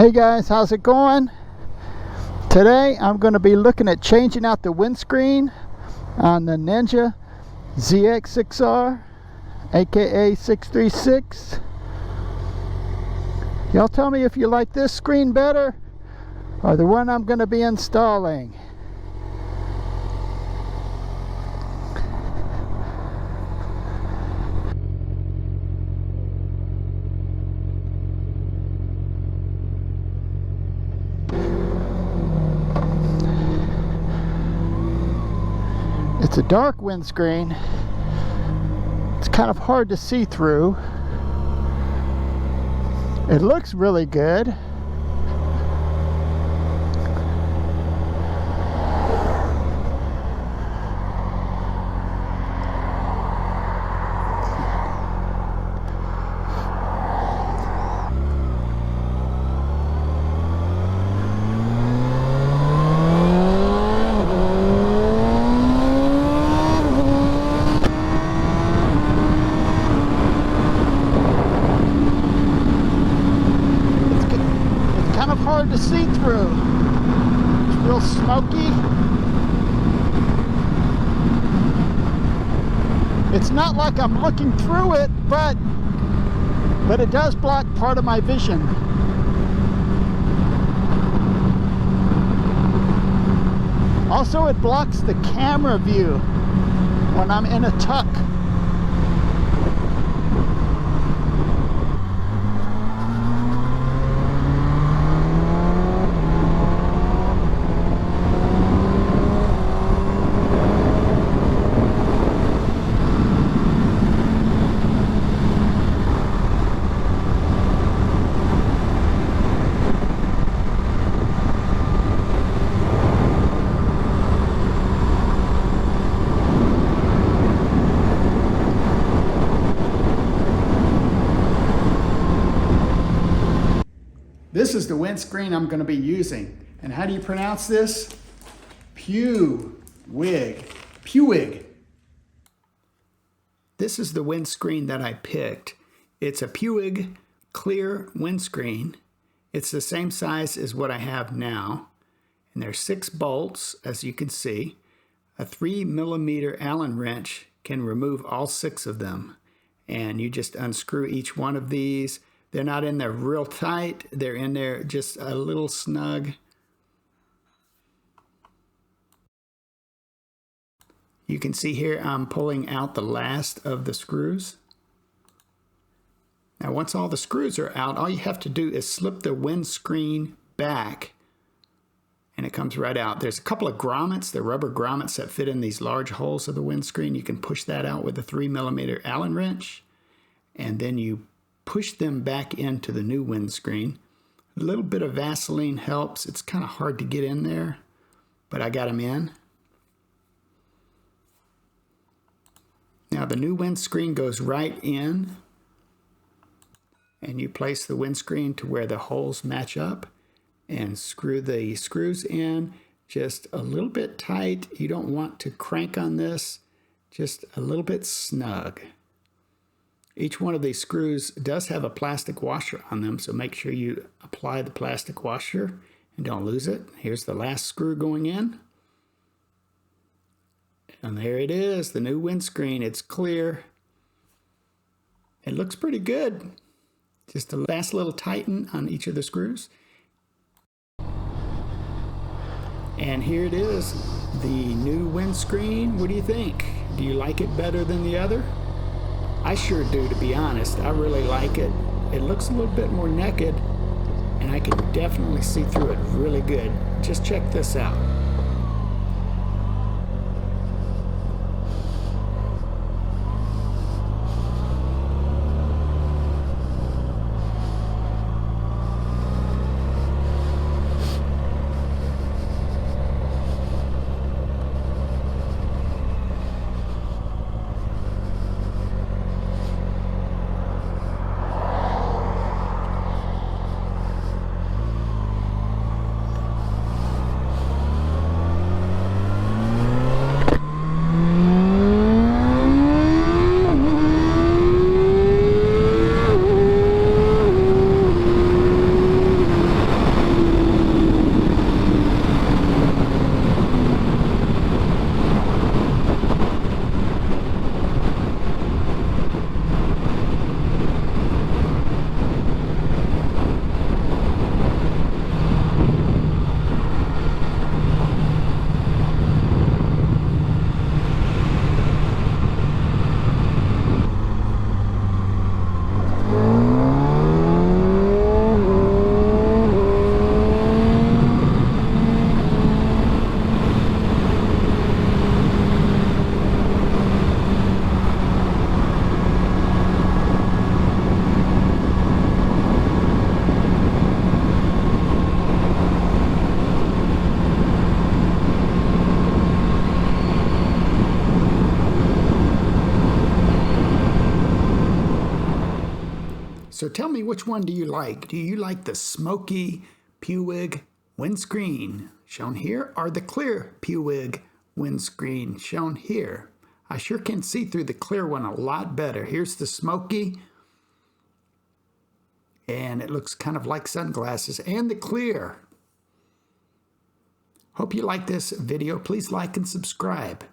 Hey guys, how's it going? Today I'm going to be looking at changing out the windscreen on the Ninja ZX-6R, aka 636. Y'all tell me if you like this screen better or the one I'm going to be installing. It's a dark windscreen. It's kind of hard to see through. It looks really good. Hard to see through. It's real smoky. It's not like I'm looking through it, but it does block part of my vision. Also, it blocks the camera view when I'm in a tuck. This is the windscreen I'm going to be using. And how do you pronounce this? Puig. This is the windscreen that I picked. It's a Puig clear windscreen. It's the same size as what I have now. And there's 6 bolts, as you can see. A 3mm Allen wrench can remove all 6 of them. And you just unscrew each one of these. They're not in there real tight. They're in there just a little snug. You can see here I'm pulling out the last of the screws. Now once all the screws are out, all you have to do is slip the windscreen back and it comes right out. There's a couple of grommets, the rubber grommets that fit in these large holes of the windscreen. You can push that out with a 3mm Allen wrench, and then you push them back into the new windscreen. A little bit of Vaseline helps. It's kind of hard to get in there, but I got them in. Now the new windscreen goes right in, and you place the windscreen to where the holes match up and screw the screws in just a little bit tight. You don't want to crank on this, just a little bit snug. Each one of these screws does have a plastic washer on them, so make sure you apply the plastic washer and don't lose it. Here's the last screw going in. And there it is, the new windscreen. It's clear. It looks pretty good. Just a last little tighten on each of the screws. And here it is, the new windscreen. What do you think? Do you like it better than the other? I sure do, to be honest. I really like it. It looks a little bit more naked, and I can definitely see through it really good. Just check this out. tell me, which one do you like? Do you like the smoky Puig windscreen shown here, or the clear Puig windscreen shown here? I sure can see through the clear one a lot better. Here's the smoky, and it looks kind of like sunglasses, and the clear. Hope you like this video. Please like and subscribe.